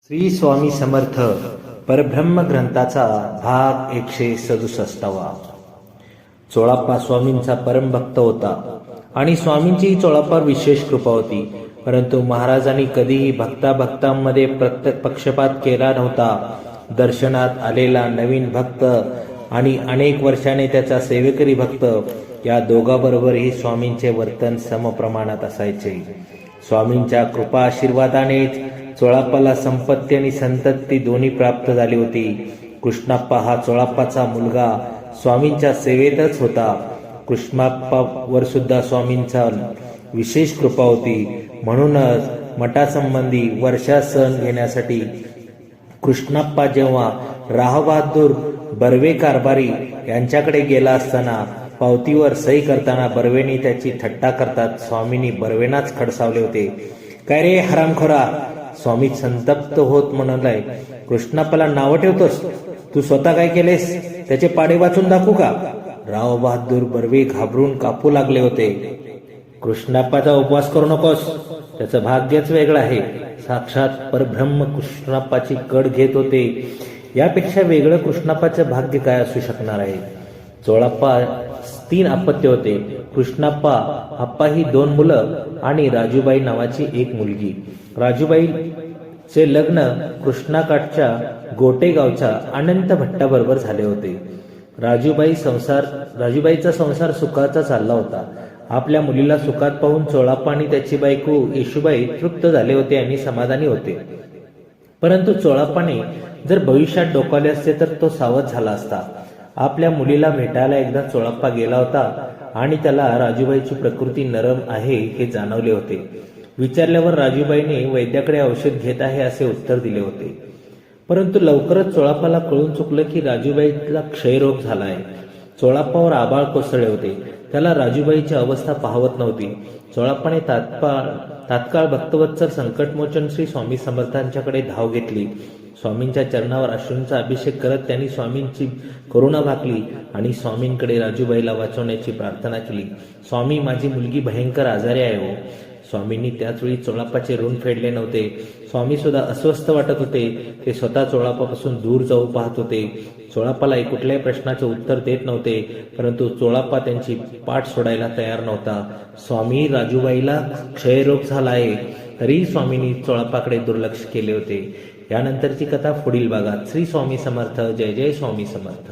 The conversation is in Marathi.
श्री स्वामी समर्थ परब्रह्म ग्रंथाचा भाग 167वा. चोळाप्पा स्वामींचा परमभक्त होता आणि स्वामींची चोळाप्पावर विशेष कृपा होती. परंतु महाराजांनी कधीही भक्तामध्ये पक्षपात केला नव्हता. दर्शनात आलेला नवीन भक्त आणि अनेक वर्षाने त्याचा सेवेकरी भक्त या दोघांबरोबरही स्वामींचे वर्तन समप्रमाणात असायचे. स्वामींच्या कृपा आशीर्वादानेच चोळाप्पाला संपत्ती आणि संतती दोन्ही प्राप्त झाली होती. कृष्णाप्पा हा चोळाप्पाचा मुलगा स्वामींच्या सेवेतच होता. कृष्णाप्पावर सुद्धा स्वामींचा विशेष कृपा होती. म्हणूनच मठासंबंधी वर्षा सण घेण्यासाठी कृष्णाप्पा जेव्हा रावबहादूर बर्वे कारभारी यांच्याकडे गेला असताना पावतीवर सही करताना बर्वेंनी त्याची थट्टा करतात स्वामींनी बर्वेंनाच खडसावले होते. काय रे हरामखोरा, स्वामी संतप्त होत म्हणालाय, कृष्णाप्पाला नावं ठेवतोस? तू स्वतः काय केलेस त्याचे पाडे वाचून दाखवू का? रावबहादूर बर्वे घाबरून कापू लागले होते. कृष्णाप्पाचा उपवास करू नकोस, त्याचं भाग्यच वेगळं आहे. साक्षात परब्रह्म कृष्णाप्पाची कड घेत होते. यापेक्षा वेगळं कृष्णाप्पाचं भाग्य काय असू शकणार आहे? चोळाप्पा 3 अपत्य होते. कृष्णाप्पा आप्पा ही 2 मुलं आणि राजूबाई नावाची 1 मुलगी. राजूबाईचे लग्न कृष्णाकाठच्या गोटे गावच्या अनंत भट्टाबरोबर झाले होते. राजूबाईचा संसार सुखाचा चालला होता. आपल्या मुलीला सुखात पाहून चोळाप्पा आणि त्याची बायको येशूबाई तृप्त झाले होते आणि समाधानी होते. परंतु चोळाप्पाने जर भविष्यात डोकावले असते तर तो सावध झाला असता. आपल्या मुलीला भेटायला एकदा चोळाप्पा गेला होता आणि त्याला राजूबाईची प्रकृती नरम आहे हे जाणवले होते. विचारल्यावर राजूबाईने वैद्याकडे औषध घेत आहे असे उत्तर दिले होते. परंतु लवकरच चोळाप्पाला कळून चुकलं की राजूबाईला क्षयरोग झाला आहे. चोळाप्पावर आबाळ कोसळले होते. त्याला राजूबाईची अवस्था पाहवत नव्हती. चोळाप्पाने तात्काळ भक्तवत्सल संकटमोचन श्री स्वामी समर्थांच्याकडे धाव घेतली. स्वामींच्या चरणावर अश्रूंचा अभिषेक करत त्यांनी स्वामींची करुणा भाकली आणि स्वामींकडे राजूबाईला वाचवण्याची प्रार्थना केली. स्वामी, माझी मुलगी भयंकर आजारी आहे हो. स्वामींनी त्याचवेळी चोळाप्पाचे ऋण फेडले नव्हते. स्वामी सुद्धा अस्वस्थ वाटत होते. ते स्वतः चोळाप्पापासून दूर जाऊ पाहत होते. चोळाप्पाला कुठल्याही प्रश्नाचे उत्तर देत नव्हते. परंतु चोळाप्पा त्यांची पाठ सोडायला तयार नव्हता. स्वामी, राजूबाईला क्षयरोग झाला आहे तरीही स्वामींनी चोळाप्पाकडे दुर्लक्ष केले होते. यानंतरची कथा पुढील भागात. श्री स्वामी समर्थ. जय जय स्वामी समर्थ.